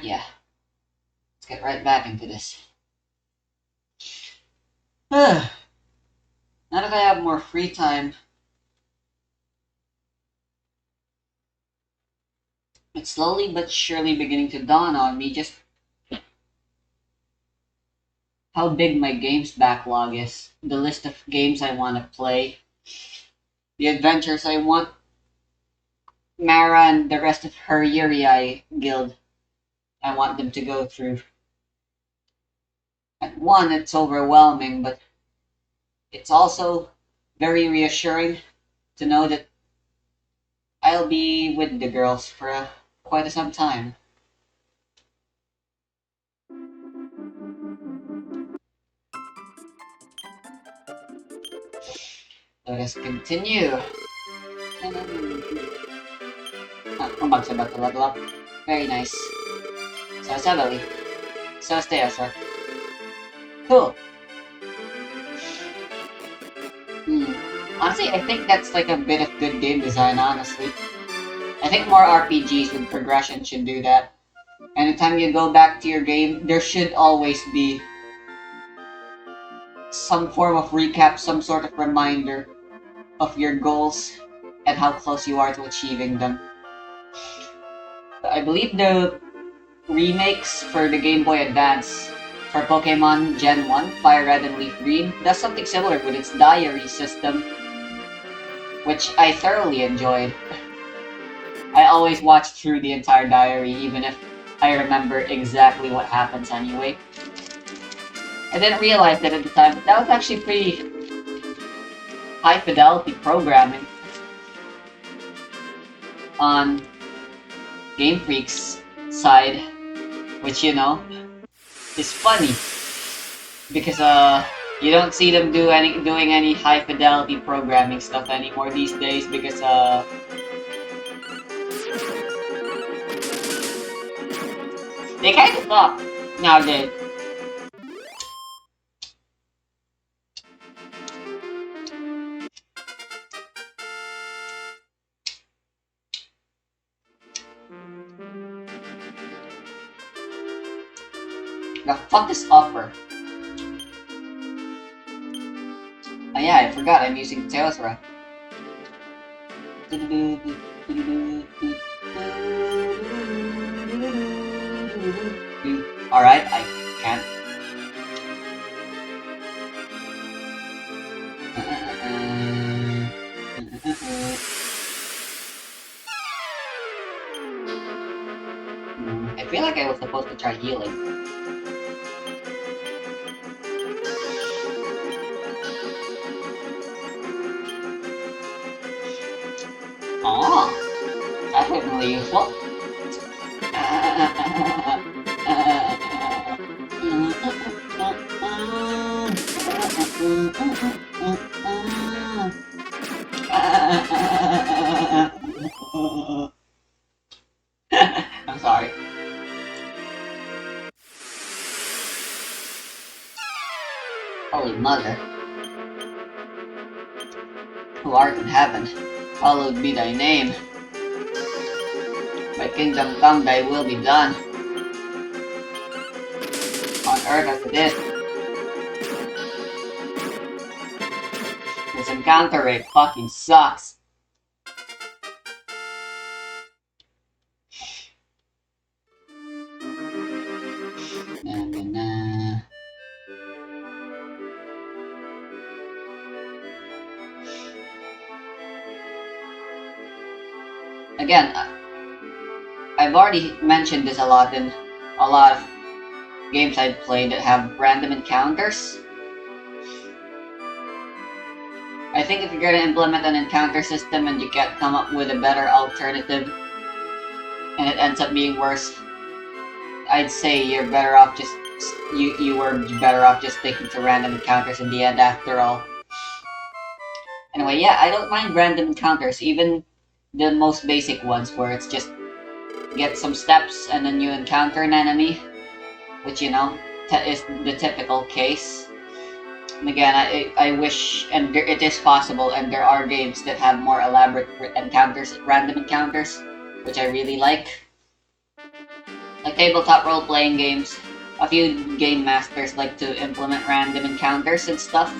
yeah, let's get right back into this. Now that I have more free time, it's slowly but surely beginning to dawn on me just how big my games backlog is. The list of games I want to play, the adventures I want Mara and the rest of her Yuri guild I want them to go through. At one, it's overwhelming, but it's also very reassuring to know that I'll be with the girls for quite some time. Let us continue. Oh, Mag's about to level up. Very nice. So is Emily. So is Theosar. Cool. Honestly, I think that's like a bit of good game design, honestly. I think more RPGs with progression should do that. Anytime you go back to your game, there should always be some form of recap, some sort of reminder of your goals and how close you are to achieving them. I believe the remakes for the Game Boy Advance for Pokemon Gen 1, Fire Red and Leaf Green, does something similar with its diary system, which I thoroughly enjoyed. I always watched through the entire diary, even if I remember exactly what happens anyway. I didn't realize that at the time, but that was actually pretty high fidelity programming on Game Freak's side, which, you know, is funny because you don't see them doing any high fidelity programming stuff anymore these days because they kind of suck nowadays. The fuck is upper? Oh yeah, I forgot I'm using Teosra. Alright, I can't. I feel like I was supposed to try healing. Oh, that's definitely useful. I'm sorry. Holy Mother, who art in heaven, hallowed be thy name. Thy kingdom come, thy will be done. On earth as it is. This encounter rate fucking sucks. Again, I've already mentioned this a lot in a lot of games I've played that have random encounters. I think if you're gonna implement an encounter system and you can't come up with a better alternative and it ends up being worse, I'd say you're better off just you were better off just sticking to random encounters in the end after all. Anyway, yeah, I don't mind random encounters, even the most basic ones where it's just get some steps and then you encounter an enemy, which, you know, is the typical case. And again, I wish, and it is possible, and there are games that have more elaborate encounters, random encounters, which I really like. Like tabletop role-playing games, a few game masters like to implement random encounters and stuff,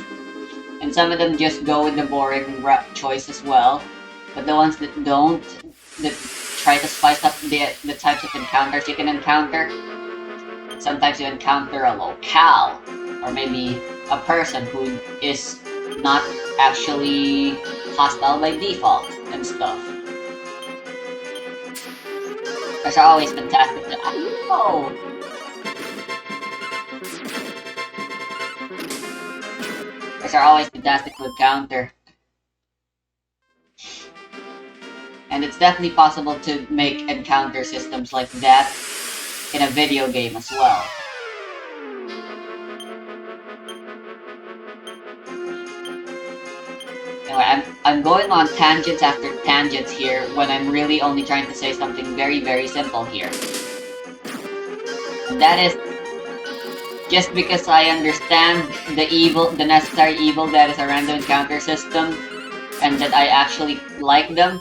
and some of them just go with the boring choice as well. But the ones that don't, that try to spice up the types of encounters you can encounter. Sometimes you encounter a locale, or maybe a person who is not actually hostile by default and stuff. Those are always fantastic to oh! Those are always fantastic to encounter. And it's definitely possible to make encounter systems like that in a video game as well. Anyway, I'm going on tangents after tangents here when I'm really only trying to say something very, very simple here. And that is, just because I understand the necessary evil that is a random encounter system, and that I actually like them,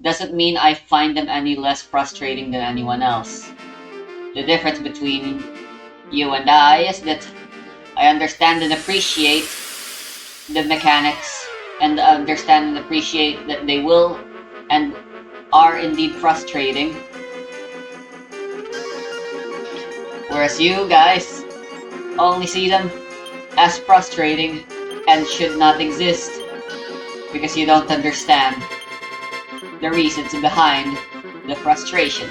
doesn't mean I find them any less frustrating than anyone else. The difference between you and I is that I understand and appreciate the mechanics, and understand and appreciate that they will and are indeed frustrating. Whereas you guys only see them as frustrating and should not exist because you don't understand the reasons behind the frustration.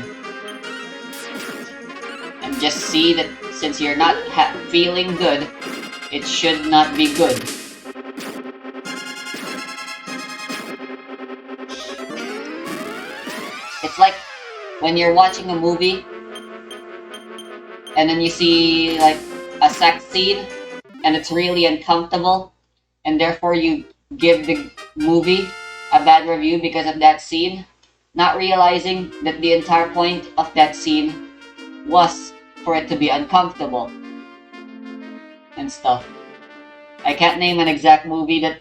And just see that since you're not feeling good, it should not be good. It's like when you're watching a movie and then you see like a sex scene and it's really uncomfortable, and therefore you give the movie a bad review because of that scene, not realizing that the entire point of that scene was for it to be uncomfortable and stuff. I can't name an exact movie that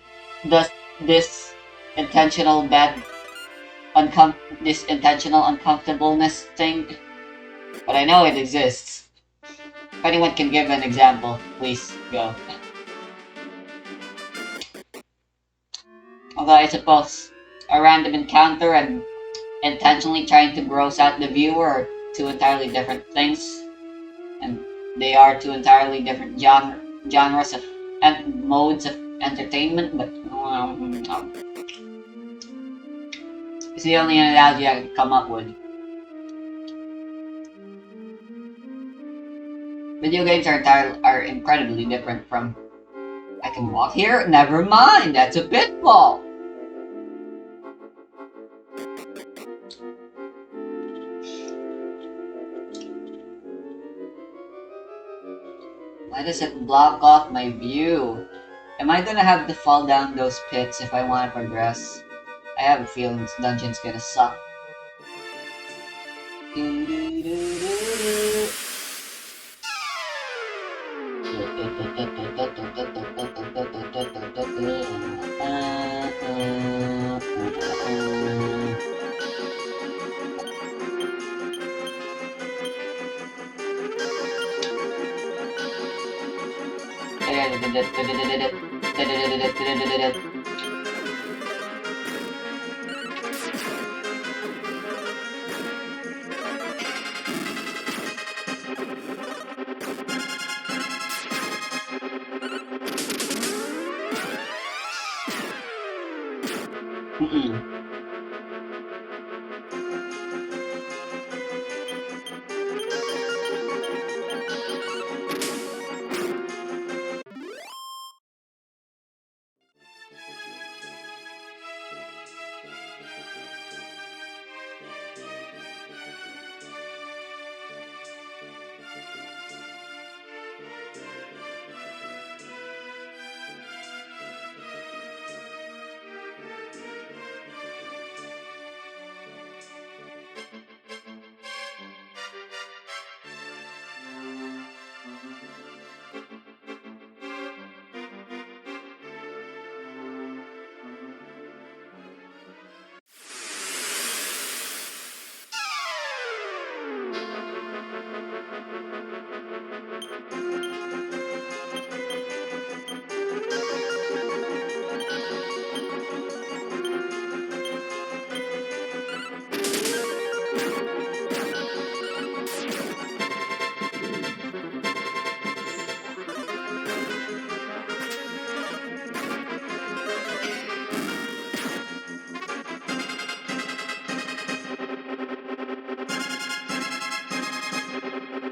does this intentional this intentional uncomfortableness thing, but I know it exists. If anyone can give an example, please go. Although I suppose a random encounter and intentionally trying to gross out the viewer are two entirely different things, and they are two entirely different genres of and modes of entertainment, but it's the only analogy I can come up with. Video games are incredibly different from I can walk here? Never mind, that's a pitfall! Why does it block off my view? Am I gonna have to fall down those pits if I want to progress? I have a feeling this dungeon's gonna suck.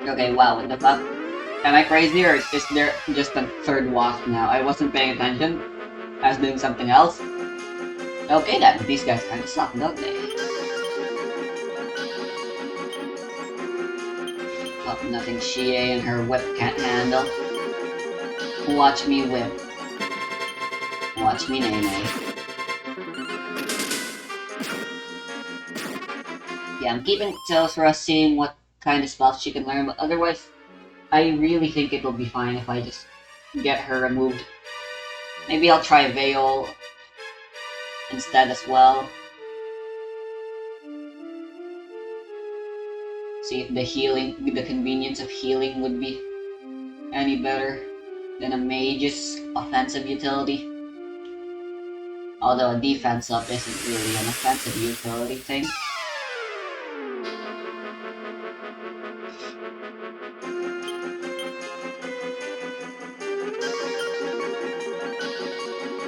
Okay, wow, what the fuck? Am I crazy or is there just a third wasp now? I wasn't paying attention. I was doing something else. Okay then, these guys kinda suck, don't they? Oh, nothing Shie and her whip can't handle. Watch me whip. Watch me nay-nay. Yeah, I'm keeping tails for us, seeing what kind of spells she can learn, but otherwise, I really think it will be fine if I just get her removed. Maybe I'll try Veil instead as well. See if the convenience of healing would be any better than a mage's offensive utility. Although a defense up isn't really an offensive utility thing.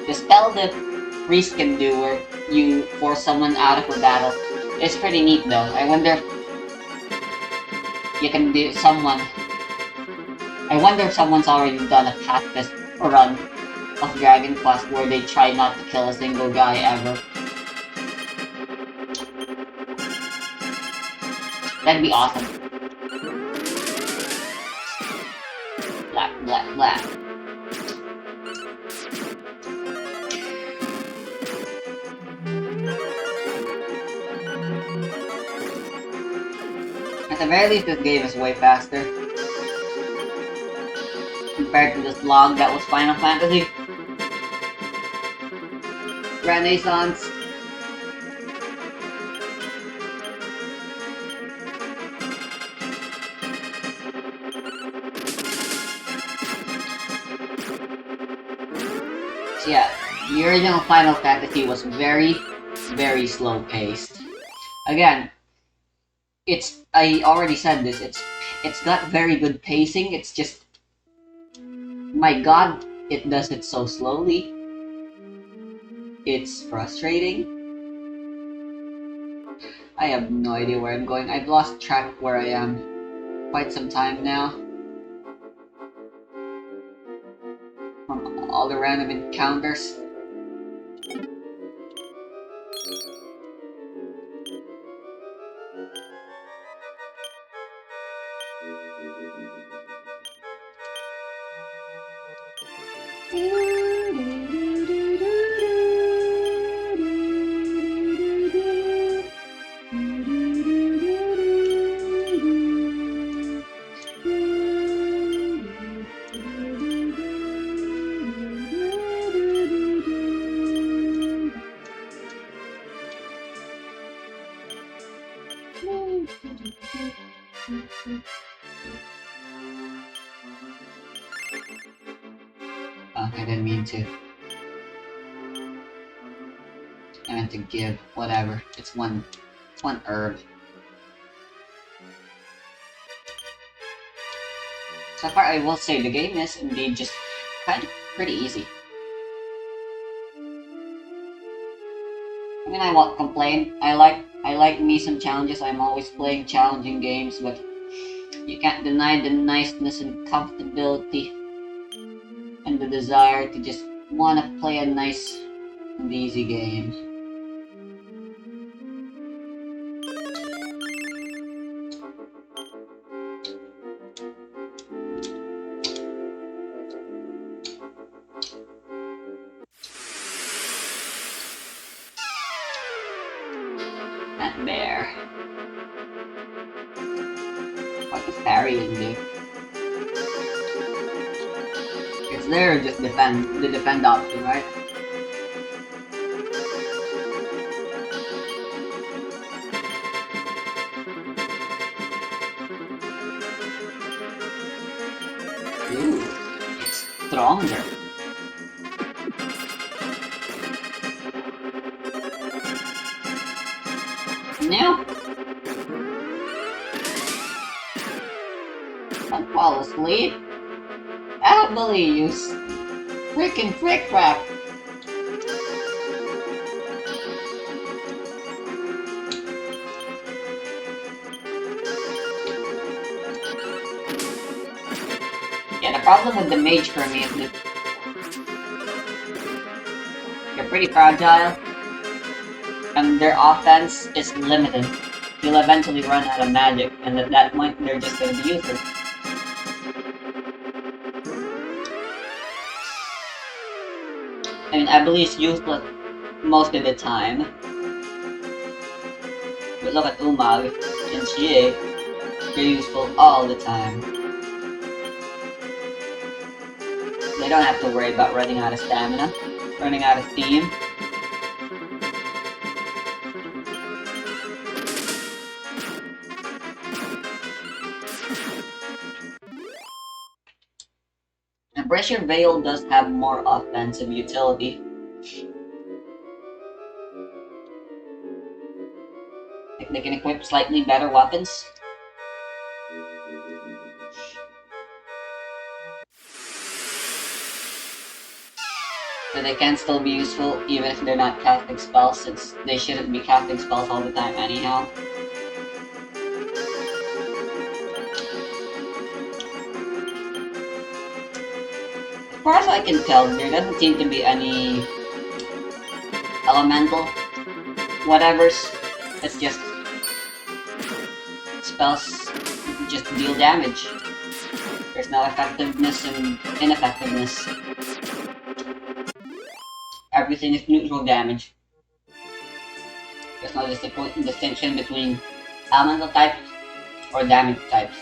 The spell that priest can do where you force someone out of a battle is pretty neat though. I wonder if you can do someone. I wonder if someone's already done a pacifist run of Dragon Quest where they try not to kill a single guy ever. That'd be awesome. Black, black, black. At the very least, this game is way faster compared to the slog that was Final Fantasy Renaissance. So yeah, the original Final Fantasy was very, very slow paced. Again, I already said this, it's got very good pacing, it's just, my god, it does it so slowly. It's frustrating. I have no idea where I'm going. I've lost track of where I am quite some time now. From all the random encounters. Oh, I didn't mean to. I meant to give, whatever. It's one herb. So far, I will say the game is indeed just kind of pretty easy. I mean, I won't complain. I like me some challenges. I'm always playing challenging games, but you can't deny the niceness and comfortability and the desire to just want to play a nice and easy game. That bear. What does parrying do? It's there just the defend option, right? Ooh, it's stronger. Now, don't fall asleep. I don't believe you, freaking frick crap. problem with the mage for me is that they're pretty fragile, and their offense is limited. You'll eventually run out of magic, and at that point, they're just gonna be useless. I mean, I believe it's useless most of the time. But look at Umag and Chie, they're useful all the time. They don't have to worry about running out of stamina, running out of steam. And Pressure Veil does have more offensive utility. Like they can equip slightly better weapons. But they can still be useful even if they're not casting spells, since they shouldn't be casting spells all the time anyhow. As far as I can tell, there doesn't seem to be any elemental whatevers. It's just spells just deal damage. There's no effectiveness and ineffectiveness. Everything is neutral damage. There's no distinction between elemental types or damage types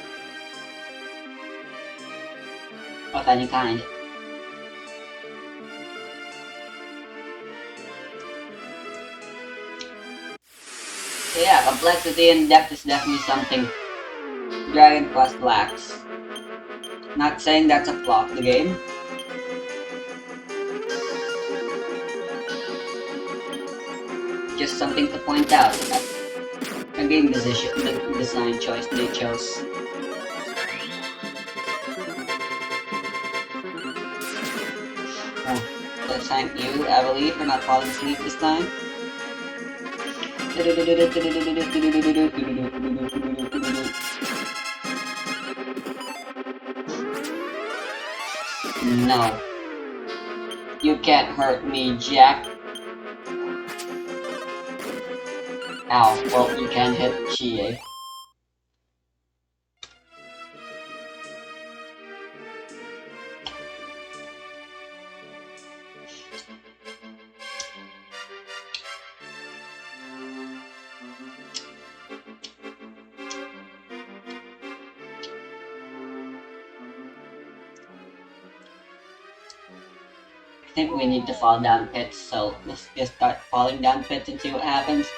of any kind. So yeah, complexity and depth is definitely something Dragon Quest lacks. Not saying that's a flaw of the game. Just something to point out. A game design choice they chose. Oh, so thank you, Emily, for not falling asleep this time. No. You can't hurt me, Jack. Ow, well, you can hit Chie. I think we need to fall down pits, so let's just start falling down pits and see what happens.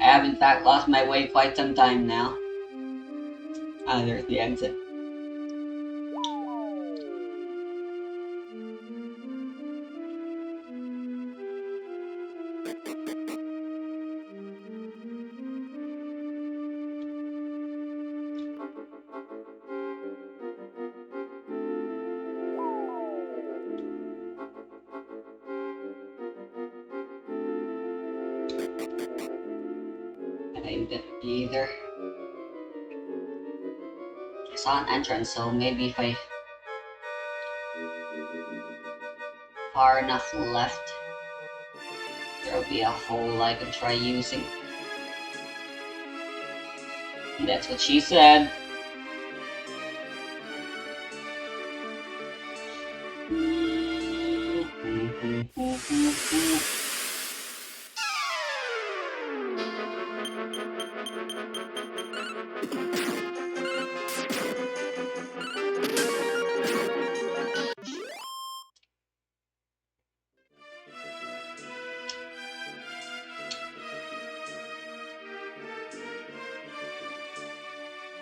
I have in fact lost my way quite some time now. Ah, there's the exit. I didn't either. I saw an entrance, so maybe if I far enough left, there'll be a hole I can try using. That's what she said.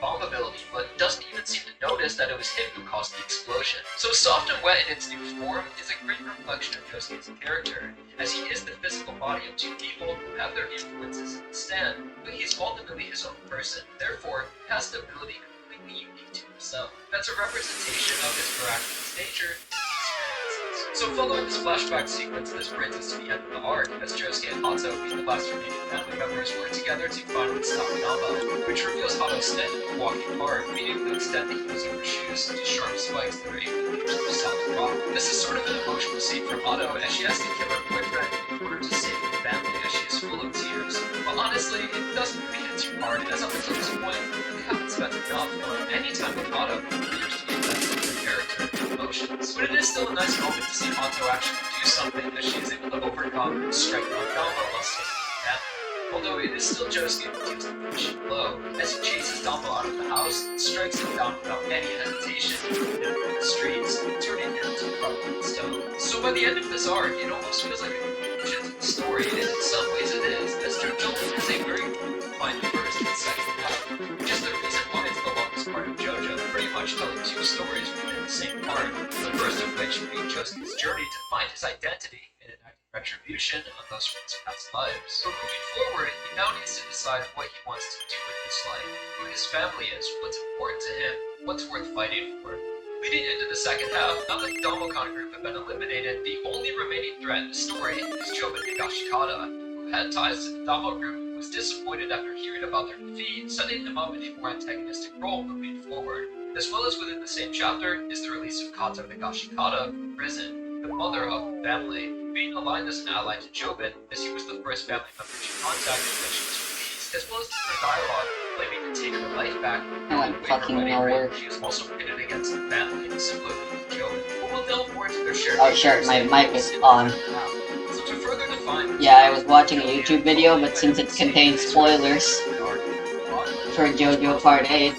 Bomb ability, but doesn't even seem to notice that it was him who caused the explosion. So soft and wet in its new form is a great reflection of Josie's character, as he is the physical body of two people who have their influences in the stand, but he is ultimately his own person, therefore has the ability completely unique to himself. That's a representation of his miraculous nature, experiences. So following this flashback sequence, this brings us to the end of the arc, as Josuke and Hato, being the last remaining family members, work together to finally stop Namo, which reveals Hato's stand in walking hard, meaning to extend the heels of her shoes to sharp spikes that are able to pierce the solid rock. This is sort of an emotional scene for Hato, as she has to kill her boyfriend in order to save her family, as she is full of tears. But honestly, it doesn't really hit too hard, as up until this point, we haven't spent enough or any time with Hato who appears to be invested in her character and emotions. But it is still a nice moment to see Hato actually do something, as she is able to overcome and strike down Damo while saving her family. Although it is still Josuke who deals the finishing blow, as he chases Damo out of the house and strikes him down without any hesitation, in the streets, turning him to crumpled stone. So by the end of this arc, it almost feels like a conclusion to the story, and in some ways it is, as JoJo is a very defined first and second half, which is the reason why it's the longest part of JoJo, pretty much telling two stories within the same part, the first of which being Josuke's journey to find his identity and enact retribution on those from his past lives. But moving forward, he now needs to decide what he wants to do with his life, who his family is, what's important to him, what's worth fighting for. Leading into the second half, now that the Domokon group have been eliminated, the only remaining threat in the story is Jobin Higashikata, who had ties to the Domo group and was disappointed after hearing about their defeat, setting him up in a more antagonistic role moving forward. As well as within the same chapter is the release of Kato Higashikata from prison, the mother of the family, being aligned as an ally to Jobin, as he was the first family member she contacted when she was released, as well as her dialogue, claiming to take her life back. I went fucking nowhere. She was also pitted against the family, similar to Jobin, but we'll delve more into their shared Oh sure, my mic was on. So to further define... Yeah, I was watching a YouTube video, but since it contains spoilers for JoJo Part 8,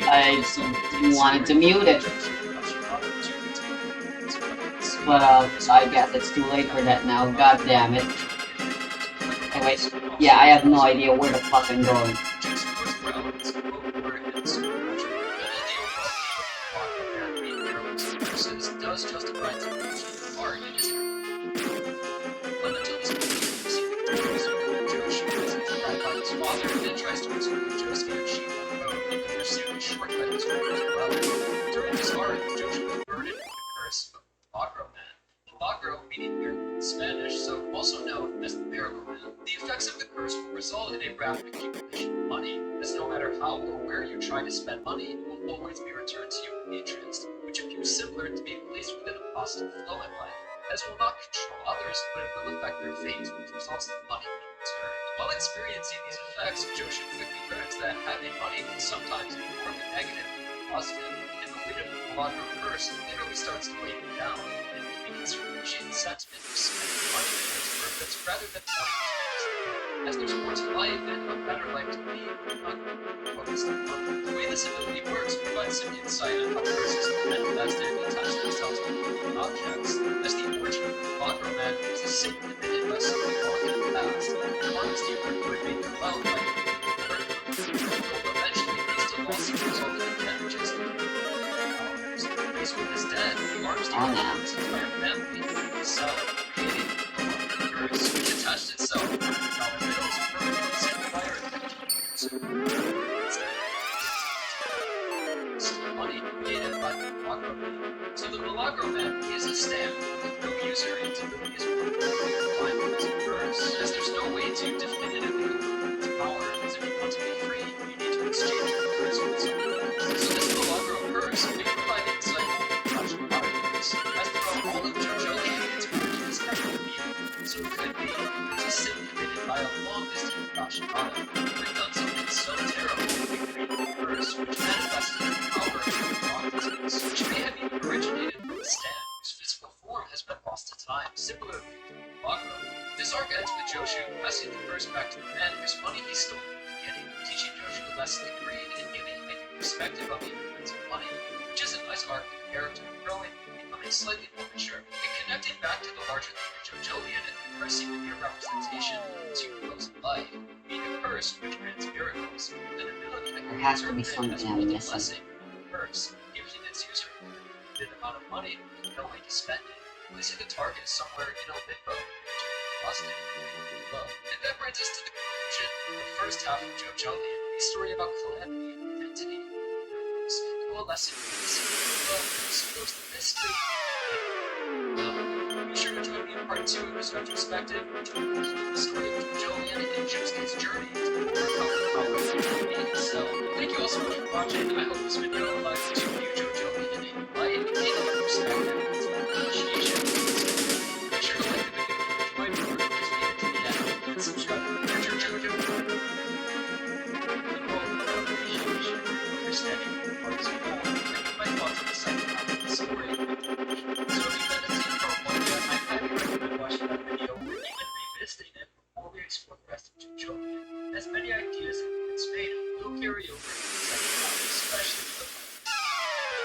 I wanted to mute it. But I guess it's too late for that now, god damn it. Anyways, yeah, I have no idea where the fuck I'm going. Does justify to art in his but until this Joshi is inspired by his father and then tries to explore Josuke and Shiba road in pursuit of shortcut his work as well. During this arc, Joshi was burdened with the curse of the Milagro Man. Milagro meaning miracle in Spanish, so also known as the Miracle Man. The effects of the curse will result in a rapid accumulation of money, as no matter how or where you try to spend money, it will always be returned to you with interest, which appears similar to being placed within a positive flow in life, as will not control others, but it will affect their fate, which results in money being returned. While experiencing these effects, Joshi quickly learns that having money can sometimes be more of a negative than positive, and the weight of the Milagro curse literally starts to weigh you down, and it begins to appreciate the sentiment of spending money for its purpose rather than wanting to use it. As there's more to life and a better life to be, not focused on money. The way this ability works provides some insight on how curses can manifest and attach themselves to people and objects, as the origin of the Milagro Man is a sin committed by someone long in the past, and harms the owner who had made their wealth by committing the work. Though eventually leads to losses resulting in damages to $1,000. Faced with his death, the arms dealer killed his entire family, so creating the Milagro curse, which attached itself to $100 bills permanently set fire in 15 years. Money created by the Milagro Man. So the Milagro Man is a stamp with no user and its abilities will define its curse, as there's no way to definitively overcome its power, as if you want to be free, you need to exchange your curse with someone else. So this Milagro curse may provide insight into the Russian curse, as throughout all of JoJo, its origin is never revealed. So it could be there's a sin committed by a long-distance Gashikata who had done something so terrible that they created a curse which manifested the power of the Rockets, which may have even originated from a stand whose physical form has been lost to time, similarly to Milagro. This arc ends with Joshu passing the curse back to the man whose money he stole in the beginning, teaching Joshu a lesson in greed and giving him a new perspective on the importance of money, which is a nice arc for the character, growing and becoming slightly more mature, and connecting back to the larger theme of JoJolian and the curse seeming to be a representation to flows of life, being a curse which grants miracles, with an ability that can There has to be interpret as something both I'm a missing. blessing and a curse, giving its user a limited amount of money with no way to spend it, placing the target somewhere in a limbo, busted. And that brings us to the conclusion of the first half of JoJolian, a story about calamity, identity, and purpose, coalescing with the secret love that explores the mystery and Be sure to join me in part 2 of this retrospective, which will continue the story of Julian and Josuke's journey to overcome the power of being. So, thank you all so much for watching. I hope this video allowed you to view JoJo in a new light and gain a new perspective and appreciation. So, make sure to like the video if you enjoyed it, or just made it to the end, and subscribe for future JoJo appreciation, understanding the parts of goal, and my thoughts on the second half of the story. So if you haven't seen part 1 yet, I highly recommend watching that video or even revisiting it before we explore the rest of JoJo. As many ideas and it's made will carry over into the second half, especially for the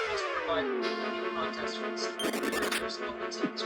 finals, to provide new context for the story and there's no continues.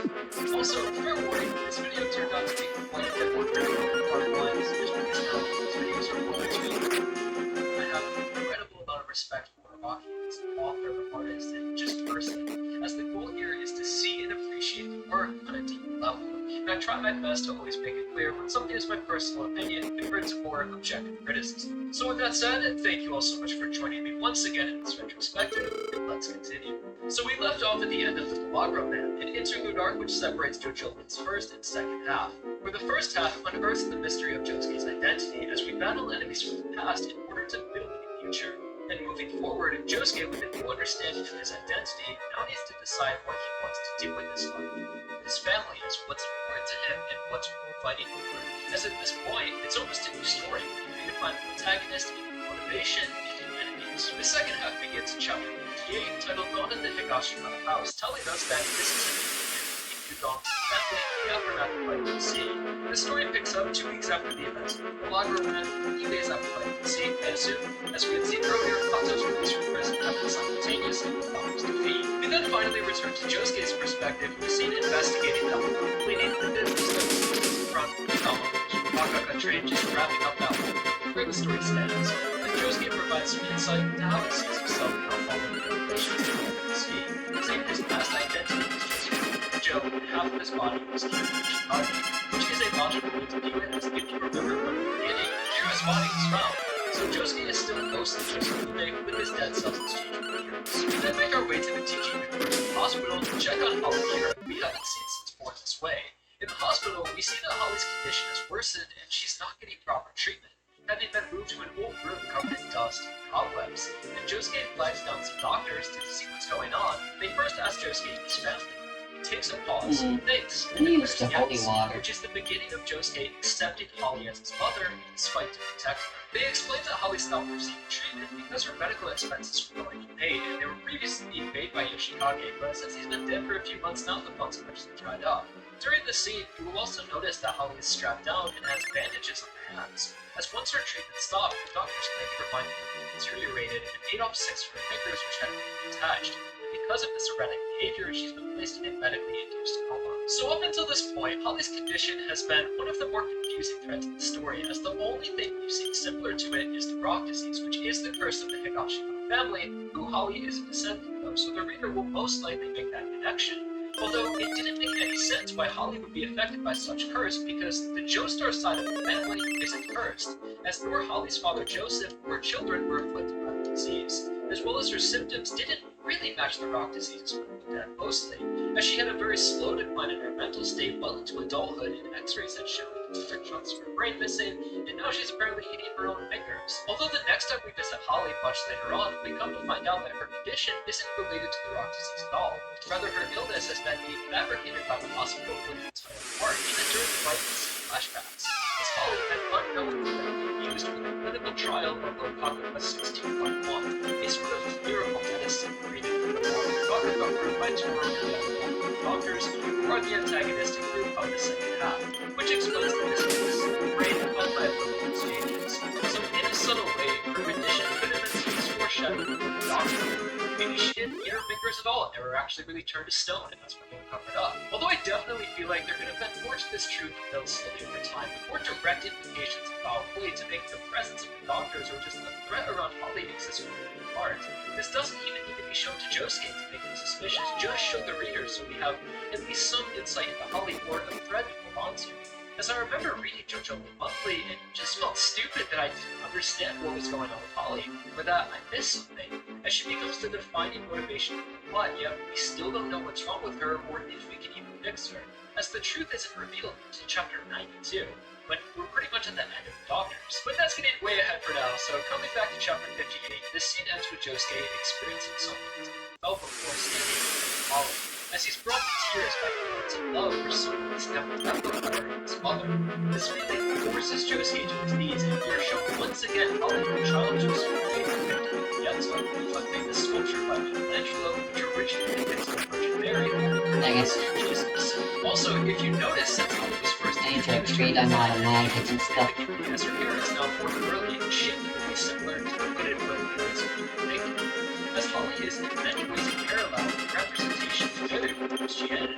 Also, fair warning, this video turned out to be quite a bit more critical than part 1, just because now these videos are always being I have an incredible amount of respect for Rocky as an author, artist, and just person, as the goal here is to see and appreciate the work on a deep level. And I try my best to always make it clear when something is my personal opinion compared to more objective criticism. So with that said, thank you all so much for joining me once again in this retrospective, and let's continue. So we left off at the end of the Milagro Man, an interlude arc which separates JoJo's first and second half, where the first half unearths the mystery of Josuke's identity as we battle enemies from the past in order to build a future. And moving forward, Josuke, with a new understanding of his identity, now needs to decide what he wants to do with his life. His family is what's important to him and what's worth fighting over. As at this point, it's almost a new story. We can find the protagonist and motivation and enemies. The second half begins in chapter 58, titled Gone in the Higashihara House, telling us that this is a family in the aftermath of fighting the sea. The story picks up 2 weeks after the events of the Milagro Man, a few days after fighting the sea, and soon, as we had seen earlier, Kato's released from prison happened simultaneously with Kato's defeat. We then finally return to Josuke's perspective, who is seen investigating the leading the business from Kama trade, just wrapping up that one, where the story stands. And Josuke provides some insight into how he sees himself now following the revelations of the sea, saying his past identity is just Joe, and half of his body was killed in Chicago, which is a logical way to view it, as if you remember from the beginning, here his body was found. So Josuke is still a ghost in Joseph with his dead self exchanging pictures. We then make our way to the teaching hospital to check on Holly here, we haven't seen since Born This Way. In the hospital, we see that Holly's condition has worsened and she's not getting proper treatment, having been moved to an old room covered in dust and cobwebs. And Josuke flags down some doctors to see what's going on. They first ask Josuke and his family. Takes a pause, thinks, and then Used to holy water, which is the beginning of Josuke accepting Holly as his mother, despite to protect her. They explain that Holly stopped receiving treatment because her medical expenses were going unpaid, and they were previously being paid by Yoshikage, but since he's been dead for a few months now, the funds eventually dried up. During the scene, you will also notice that Holly is strapped down and has bandages on her hands, as once her treatment stopped, the doctors claimed her mind had deteriorated and ate off 6 of her fingers which had been attached. Because of this erratic behavior, she's been placed in a medically induced coma. So up until this point, Holly's condition has been one of the more confusing threads in the story, as the only thing we've seen similar to it is the rock disease, which is the curse of the Higashihara family, who Holly is a descendant of, so the reader will most likely make that connection. Although it didn't make any sense why Holly would be affected by such curse, because the Joestar side of the family isn't cursed, as nor Holly's father Joseph or children were afflicted by the disease, as well as her symptoms didn't really match the rock diseases when looked at mostly, as she had a very slow decline in her mental state well into adulthood, and x-rays had shown different chunks of her brain missing, and now she's apparently eating her own fingers. Although the next time we visit Holly much later on, we come to find out that her condition isn't related to the rock disease at all. Rather, her illness has been being fabricated by the hospital for the entire part, even during the writing flashbacks. As Holly had unknowingly been used for the clinical trial of Okaka 16.1, a sort of miracle medicine created for the Okaka group by Toro and the doctors, who are the antagonistic group of the second half, which explains the mistakes brain caused by epileptic stages. So in a subtle way, her rendition could have been seen as foreshadowing of the doctor. Maybe she didn't eat her fingers at all, and they were actually really turned to stone, and that's what they were covered up. Although I definitely feel like there could have been more to this truth built slowly over time, with more direct implications about Holly to make the presence of the doctors or just the threat around Holly exist from the part. This doesn't even need to be shown to Josuke to make him suspicious, just show the reader so we have at least some insight into Holly or a thread to hold on to. As I remember reading JoJo monthly, it just felt stupid that I didn't understand what was going on with Holly, or that I missed something. as she becomes the defining motivation of the plot, yet we still don't know what's wrong with her or if we can even fix her, as the truth isn't revealed until chapter 92, when we're pretty much at the end of Doctors. But that's getting way ahead for now, so coming back to chapter 58, this scene ends with Josuke experiencing something he's felt before standing in Hollow, as he's brought to tears by feelings of love for someone he's never met before, his mother. This feeling forces Josuke to his knees, and we are shown once again how little child Josuke gets on, reflecting the sculpture by Michelangelo, which originally depicts the Virgin Mary, I guess Jesus. Also, if you notice, since Holly was first I need to treat on how to manage and stuff. as her hair is now born early and shaped to be similar to the hooded Roman as Holly is in many ways a parallel representation of Mary with Christianity,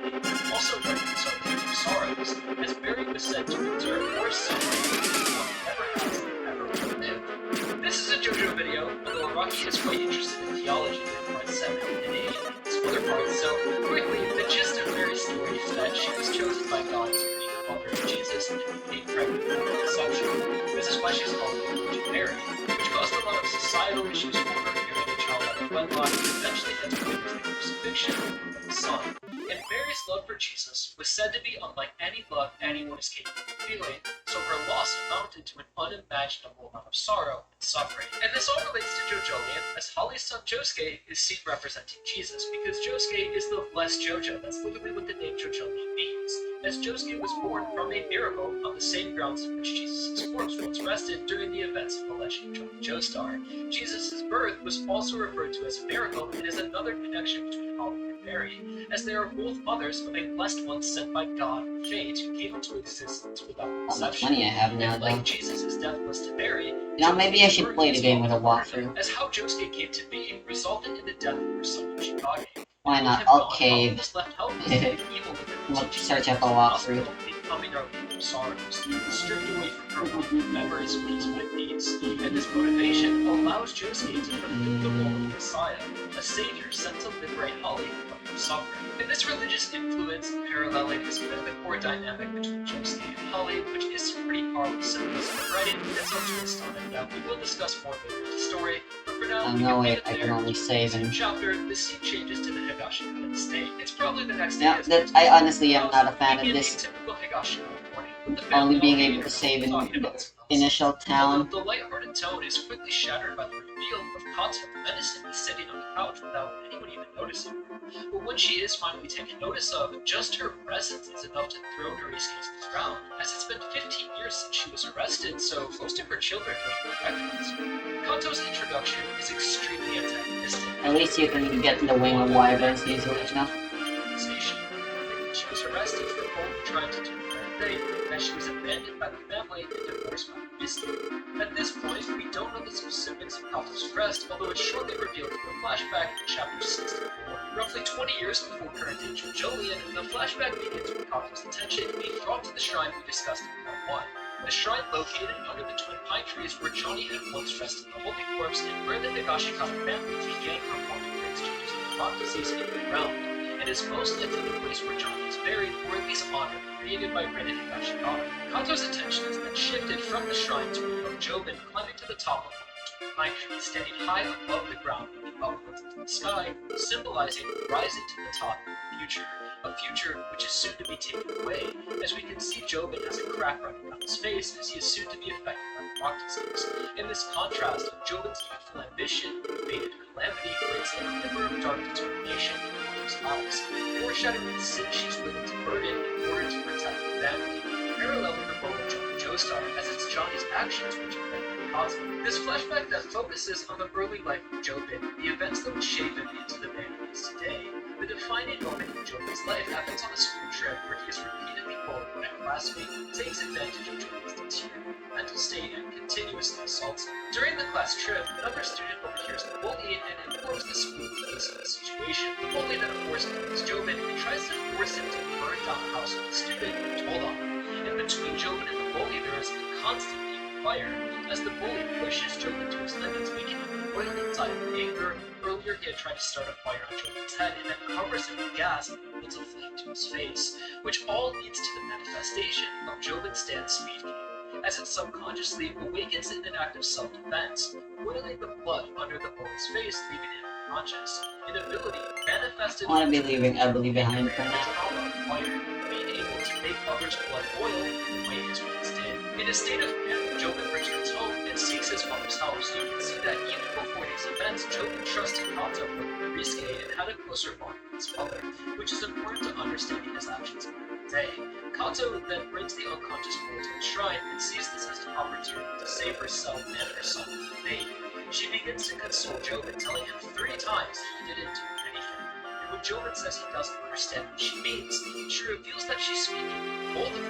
also reconciled to sorrows, as Mary was said to endure more suffering than one ever has ever lived. This is a JoJo video, although Rocky is quite interested in theology in parts 7 and 8 and some other parts, so quickly, the gist of Mary's story is that she was chosen by God to be the mother of Jesus and became pregnant without conception. This is why she's called the Virgin Mary, which caused a lot of societal issues for her carrying a child out of wedlock and eventually had to witness the crucifixion of the Son. And Mary's love for Jesus was said to be unlike any love anyone is capable of feeling, so her loss amounted to an unimaginable amount of sorrow and suffering. And this all relates to JoJolion, as Holly's son Josuke is seen representing Jesus, because Josuke is the blessed JoJo. That's literally what the name JoJolion means, as Josuke was born from a miracle on the same grounds in which Jesus' corpse once rested during the events of the Legend of Joestar. Jesus' birth was also referred to as a miracle and is another connection between Holly and Mary, as they are both mothers of a blessed one sent by God and fate who came into existence without How much conception. money I have now, And though. like Jesus' death was to Mary, You know, maybe I should play the game with a walkthrough. as how Josuke came to be resulted in the death of her son Shikage. Why not? With him I'll gone, cave. Holly was left helpless to the evil within We'll search up a walkthrough. becoming her own sorrows, stripped away from her memories of peace with needs. And this motivation allows Josuke to fulfill the role of Messiah, a savior sent to liberate Holly from her suffering. And this religious influence and paralleling is kind of the core dynamic between Josuke and Holly, which is some pretty powerful symbols of writing and it's up to us on it. Now, we will discuss more later in the story, but for now, we no can way, leave it I there. can only save In and... chapter, the scene changes to the Higashikata state. It's probably the next Yeah, day. that, I honestly am not a fan of this. Only being able to save in the initial town. The lighthearted tone is quickly shattered by the reveal of Kanto menacingly sitting on the couch without anyone even noticing her. But when she is finally taken notice of, just her presence is enough to throw Nori's case to the ground, as it's been 15 years since she was arrested, so most of her children don't recognize her. Kanto's introduction is extremely antagonistic. At least you can get the wing of wyverns easily enough. Station. She was arrested for only trying to do the right thing, as she was abandoned by the family and divorced by the estate. At this point, we don't know the specifics of Kanto's arrest, although it's shortly revealed through a flashback in chapter 64. Roughly 20 years before current age of Jolien, the flashback begins with Kanto's attention being brought to the shrine we discussed in part 1. A shrine located under the twin pine trees where Johnny had once rested the holy corpse and where the Higashikata family began performing exchanges of prophecies in the ground. It is most likely the place where Johnny is buried, or at least honored, created by Rin and Higashikata. Kanto's attention is then shifted from the shrine to a young Jobin climbing to the top of the pine tree, standing high above the ground, looking upwards into the sky, symbolizing rising to the top of the future. A future which is soon to be taken away, as we can see Jobin has a crack running down his face as he is soon to be affected by the rock disease. In this contrast of Jobin's youthful ambition, fated calamity creates a glimmer of dark determination in his eyes, foreshadowing the sin she's willing to burden in order to protect the family, paralleling the moment of Joestar, as it's Johnny's actions which have been causing. This flashback that focuses on the early life of Jobin, the events that would shape him into the man he is today. The defining moment in Jobin's life happens on a school trip where he is repeatedly bullied when a classmate takes advantage of Jobin's deteriorating mental state and continuously assaults him. During the class trip, another student overhears the bully and informs the school police of the situation. The bully then, of course, calls Jobin and tries to force him to burn down the house of the student who told on him. And between Jobin and the bully, there is a constant fire, as the bully pushes Jobin to his limits, making him boil inside with anger. Earlier, he had tried to start a fire on Jobin's head and then covers him with gas and puts a flame to his face, which all leads to the manifestation of Jobin's dance speed game. as it subconsciously awakens in an act of self-defense, boiling the blood under the boy's face, leaving him unconscious. An ability manifested I want to be in leaving Ebony behind for now. trauma required being able to make others' blood boil the way his once did. In a state of panic, Jobin returns home and seeks his father's help. So you can see that even before these events, Jobin trusted Kato with Risuke and had a closer bond with his mother, which is important to understanding his actions today. Kato then brings the unconscious boy to the shrine and sees this as an opportunity to save herself and her son from fate. She begins to console Jobin, telling him 3 times he didn't do anything. And when Jobin says he doesn't understand what she means, she reveals that she's speaking boldly.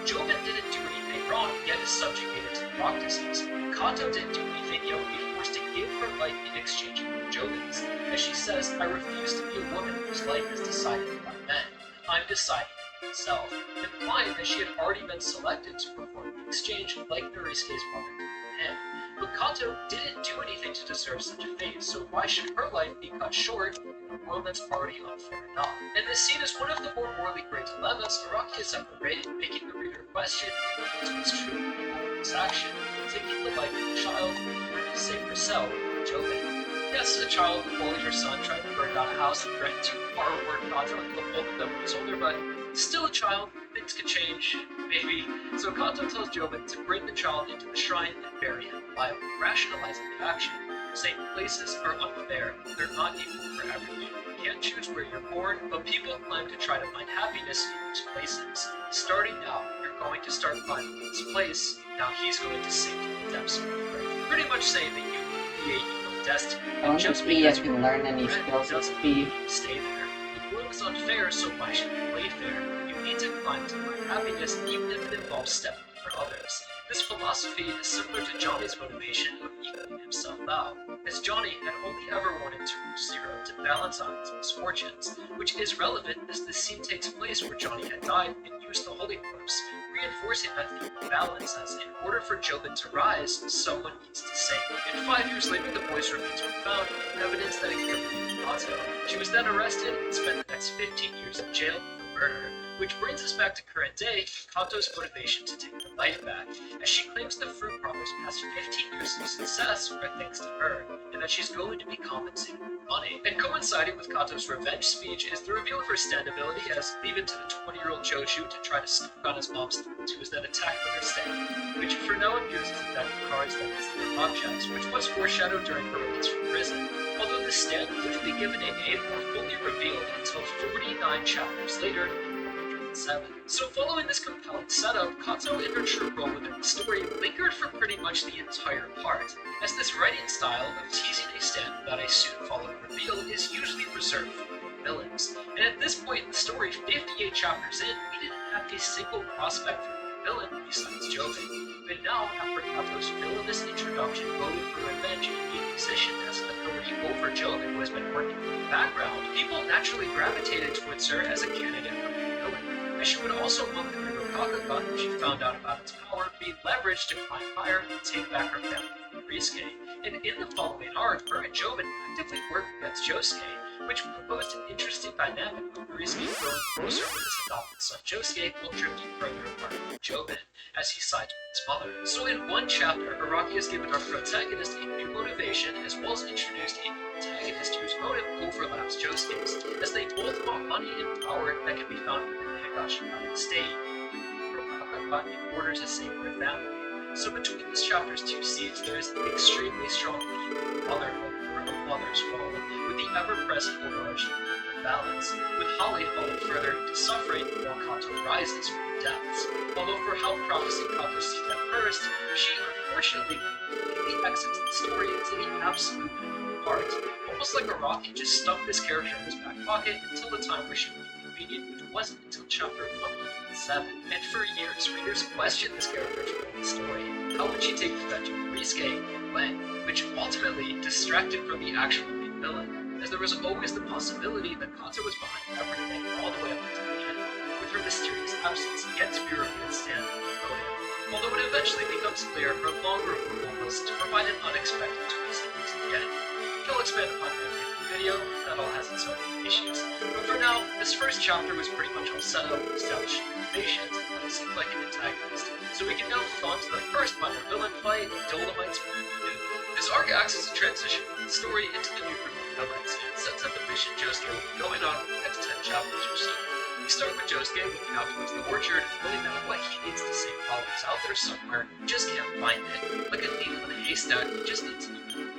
Jobin didn't do anything wrong, yet is subjugated to the practices. Kato didn't do anything, yet would be forced to give her life in exchange for Jobin's. As she says, I refuse to be a woman whose life is decided by men. I'm deciding for myself, implying that she had already been selected to perform the exchange like Norisuke's mother did for him. But Kato didn't do anything to deserve such a fate, so why should her life be cut short in a world that's already unfair enough? And this scene is one of the more morally great dilemmas Araki has ever written, making the reader question if it was true of this action, taking the life of a child in order to save herself or Jobin. Yes, a child bullied her son, tried to burn down a house, and threatened to borrow work Kato until both of them were older, but still a child. Things could change, maybe. So Kato tells Jobin to bring the child into the shrine and bury him alive, rationalizing the action, saying places are unfair, they're not equal for everyone. You can't choose where you're born, but people climb to try to find happiness in those places. Starting now, you're going to start climbing this place, now he's going to sink to the depths of the earth. Pretty much saying that you create your own destiny. I wonder Just if you because can learn any skills with doesn't speed. mean you stay there. The world is unfair, so why should you play fair? You need to climb to find happiness, even if it involves stepping for others. This philosophy is similar to Johnny's motivation of equaling himself out, as Johnny had only ever wanted to reach 0 to balance out his misfortunes, which is relevant as this scene takes place where Johnny had died and used the holy corpse, reinforcing that theme of balance as in order for Jobin to rise, someone needs to sink. And 5 years later, the boy's remains were found, evidence that incriminated Kato. She was then arrested and spent the next 15 years in jail for murder. Which brings us back to current day, Kato's motivation to take her life back, as she claims the fruit promise past 15 years of success are thanks to her, and that she's going to be compensated with money. And coinciding with Kato's revenge speech is the reveal of her stand ability as leave it to the 20-year-old Joju to try to sneak on his mom's throat, who is then attacked with her stand, which for no one uses a deck of cards that is their objects, which was foreshadowed during her release from prison. Although this stand wouldn't be given a name or fully revealed until 49 chapters later, 7. So following this compelling setup, Kato and her true role within the story lingered for pretty much the entire part, as this writing style of teasing a stand without a soon following reveal is usually reserved for villains. And at this point in the story, 58 chapters in, we didn't have a single prospect for a villain besides Jobin. But now, after Kato's villainous introduction, voted for revenge and being positioned as an authority over Jobin, who has been working in the background, people naturally gravitated towards her as a candidate for a villain. As she would also want the Hero Kakaga, if she found out about its power, be leveraged to climb higher and take back her family from Risuke. And in the following arc, her and Jobin actively worked against Josuke, which proposed an interesting dynamic of Risuke growing closer with his adopted son Josuke while drifting further apart from Jobin, as he sides with his mother. So in one chapter, Araki has given our protagonist a new motivation as well as introduced a new antagonist whose motive overlaps Josuke's, as they both want money and power that can be found within the Higashikata estate. Kakaga orders to save their family. So between this chapter's 2 seeds, there is an extremely strong theme of motherhood or a mother's role, with the ever-present overarching of balance, with Holly falling further into suffering while Kato rises from the depths. Although for how promising Kato seemed at first, she unfortunately completely exits the story into the absolute part, almost like Araki just stuffed this character in his back pocket until the time where she would be convenient, which wasn't until chapter 107. And for years, readers questioned this character's role in the story. How would she take revenge on Risuke and when? Which ultimately distracted from the actual main villain, as there was always the possibility that Kato was behind everything all the way up until the end, with her mysterious absence yet to be revealed standing on the podium. Although it eventually becomes clear her long removal was to provide an unexpected twist once again. He'll expand upon her video, that all has its own issues. But for now, this first chapter was pretty much all set up, establishing motivations, and what seemed like an antagonist. So we can now move on to the first minor villain fight, Dolomite's New. This arc acts as a transition from the story into the new group of villains, and sets up the mission Josuke will be going on for the next 10 chapters or so. We start with Josuke looking out towards the orchard and feeling that what he needs to save while he's out there somewhere, he just can't find it. Like a needle in a haystack, he just needs to know.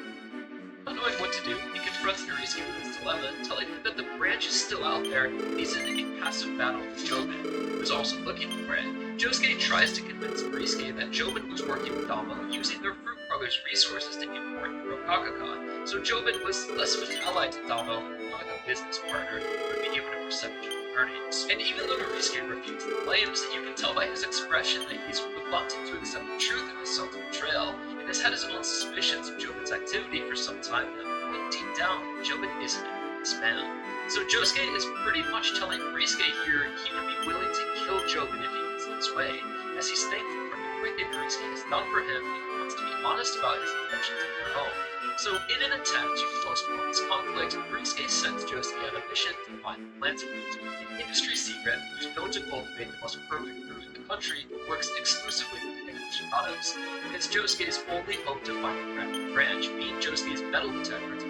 Not knowing what to do, he confronts Norisuke with his dilemma, telling him that the branch is still out there and he's in a passive battle with Jobin, who is also looking for it. Josuke tries to convince Norisuke that Jobin was working with Damo using their Fruit Brothers' resources to import Rokakaka, so Jobin was less of an ally to Damo, more like a business partner, who would be given a percentage of earnings. And even though Norisuke refutes the claims, you can tell by his expression that he's reluctant to accept the truth of his son's betrayal, and has had his own suspicions of Jobin's activity for some time now. But deep down, Jobin isn't a this man. So Josuke is pretty much telling Norisuke here he would be willing to kill Jobin if he gets in his way, as he's thankful for everything Norisuke has done for him and he wants to be honest about his intentions in their own. So in an attempt to postpone this conflict, Norisuke sends Josuke on a mission to find the plant root, an industry secret who's known to cultivate the most perfect fruit in the country, works exclusively with English products. It's Josuke's only hope to find the branch, being Josuke's metal detector to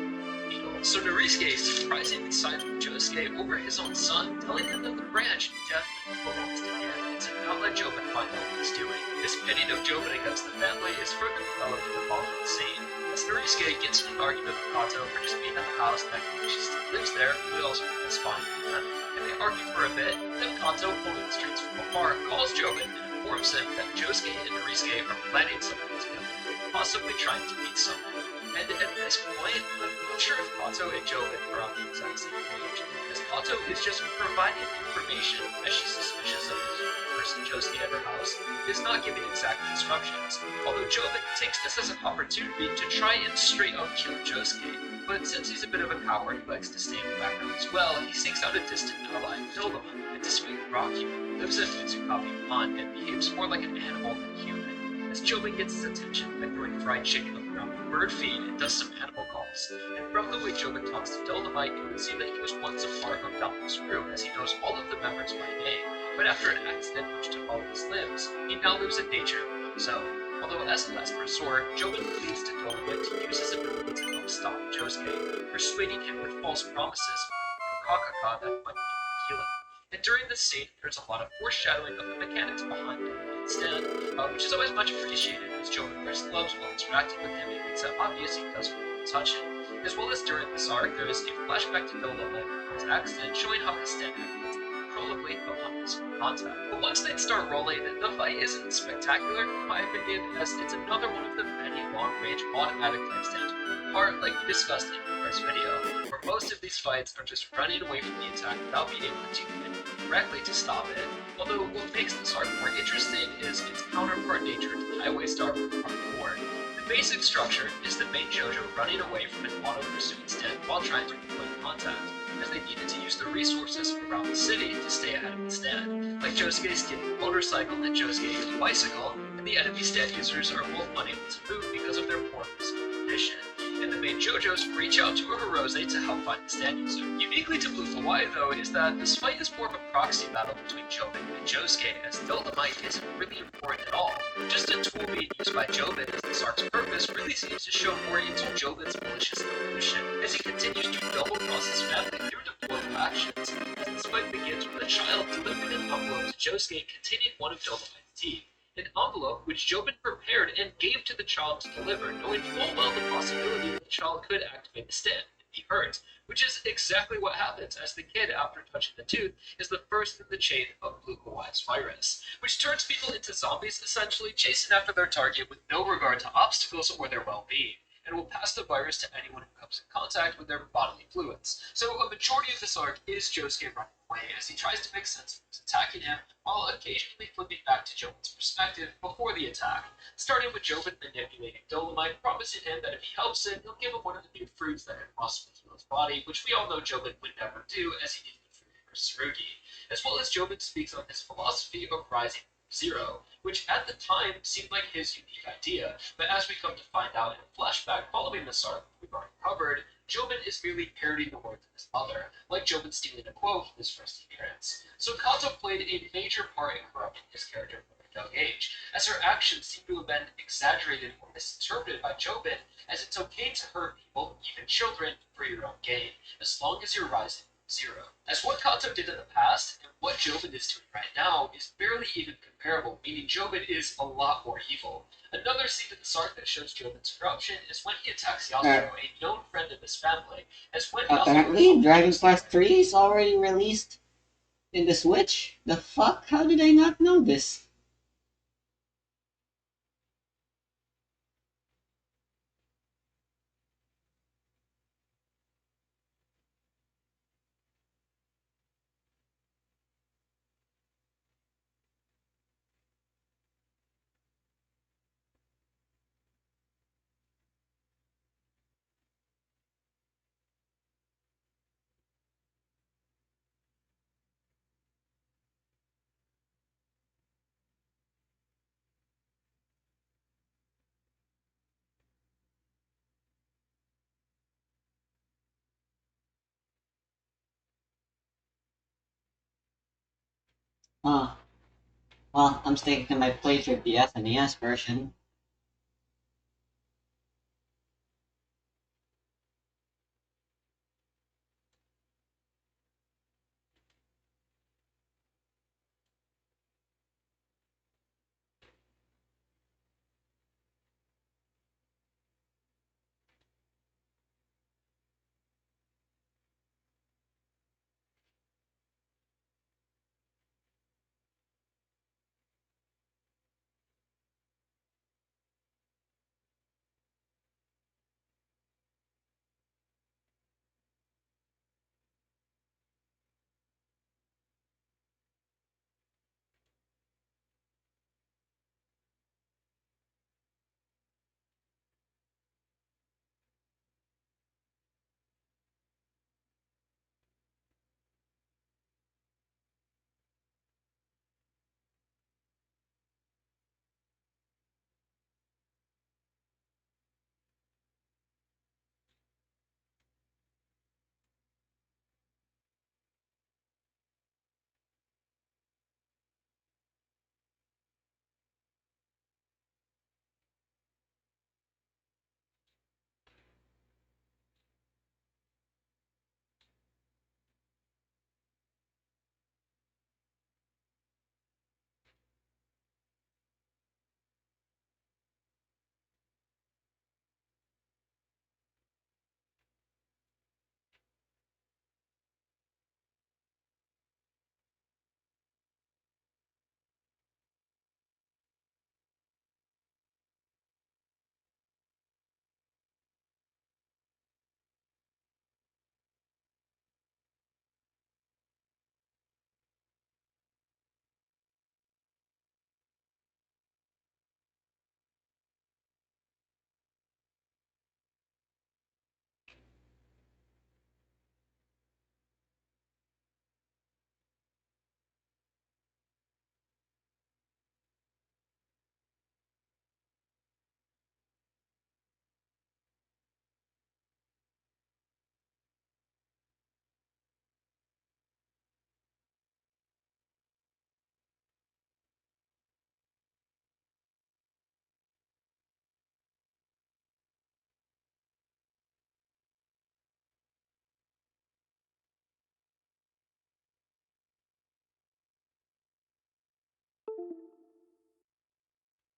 beetle. So Norisuke surprisingly sides with Josuke over his own son, telling him that the branch definitely belongs to him, and to not let Jobin find out what he's doing. This pitting of Jobin against the family is further developed in the following scene. As Norisuke gets in an argument with Kato for just being at the house and that she still lives there, but also is fine with them. And they argue for a bit, then Kato, pulling the strings from afar, calls Jobin and informs him that Josuke and Norisuke are planning something together, possibly trying to meet someone. And at this point, I'm not sure if Kato and Jobin are on the exact same page, as Kato is just providing information as she's suspicious of this person Josuke at her house, is not giving exact instructions, although Jobin takes this as an opportunity to try and straight up kill Josuke. But since he's a bit of a coward who likes to stay in the background as well, he seeks out a distant ally, Nildama, and despite Rocky, lives in Mitsukabe Pond and behaves more like an animal than human. As Jobin gets his attention by throwing fried chicken on the ground with bird feed and does some animal calls. And from the way Jobin talks to Dolomite, you can see that he was once a part of Damo's crew, as he knows all of the members by name. But after an accident which took all of his limbs, he now lives in nature on his own. Although as a last resort, Jobin pleads to Dolomite to use his ability to help stop Josuke, persuading him with false promises from Kakaka that might be healing. And during this scene, there's a lot of foreshadowing of the mechanics behind Dolomite's stand, which is always much appreciated, as Jobin wears gloves while interacting with him and makes it obvious he doesn't want to touch it. As well as during this arc, there is a flashback to Dolomite before his accident, showing how his stand activates uncontrollably upon physical contact. But once things start rolling, the fight isn't spectacular, in my opinion, as it's another one of the many long-range automatic type stands part, like we discussed in the first video, where most of these fights are just running away from the attack without being able to do anything directly to stop it. Although what makes this arc more interesting is its counterpart nature to Highway Star from Part 4. The basic structure is the main JoJo running away from an auto-pursuing stand while trying to avoid contact, as they needed to use the resources around the city to stay ahead of the stand, like Josuke stealing a motorcycle and Josuke a bicycle, and the enemy stand users are both unable to move because of their poor physical condition. And the main JoJos reach out to a Hirose to help find the stand user. Uniquely to Blue Hawaii, though, is that this fight is more of a proxy battle between Jobin and Josuke, as Dolomite isn't really important at all, just a tool being used by Jobin, as this arc's purpose really seems to show more into Jobin's malicious evolution, as he continues to double-cross his family through deployable actions. This fight begins with a child delivering an envelope to Josuke containing one of Dolomite's teeth. An envelope which Jobin prepared and gave to the child to deliver, knowing full well the possibility that the child could activate the stand and be hurt, which is exactly what happens, as the kid, after touching the tooth, is the first in the chain of Blue Hawaii's virus, which turns people into zombies, essentially chasing after their target with no regard to obstacles or their well-being, and will pass the virus to anyone who comes in contact with their bodily fluids. So a majority of this arc is Josuke running away, as he tries to make sense of who's attacking him, while occasionally flipping back to Jobin's perspective before the attack, starting with Jobin manipulating Dolomite, promising him that if he helps him, he'll give him one of the new fruits that could possibly heal his body, which we all know Jobin would never do, as he needed the fruit for Tsurugi, as well as Jobin speaks on his philosophy of rising Zero, which at the time seemed like his unique idea, but as we come to find out in a flashback following this arc we've already covered, Jobin is merely parodying the words of his mother, like Jobin stealing a quote from his first appearance. So Kato played a major part in corrupting his character from a young age, as her actions seem to have been exaggerated or misinterpreted by Jobin, as it's okay to hurt people, even children, for your own gain, as long as you're rising zero. As what Kato did in the past and what Jobin is doing right now is barely even comparable, meaning Jobin is a lot more evil. Another scene in this arc that shows Jobin's corruption is when he attacks Yasuo, a known friend of his family, as when Apparently, Dragon Quest 3 is already released in the Switch? The fuck? How did I not know this? Huh. Well, I'm sticking to my playthrough of the SNES version.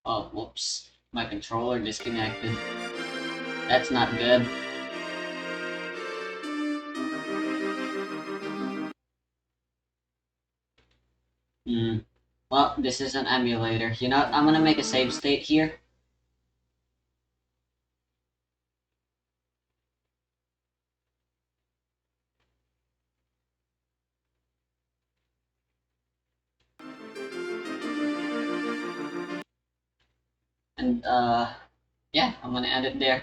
Oh, whoops. My controller disconnected. That's not good. Hmm. Well, this is an emulator. You know what? I'm gonna make a save state here. And, yeah, I'm gonna end it there.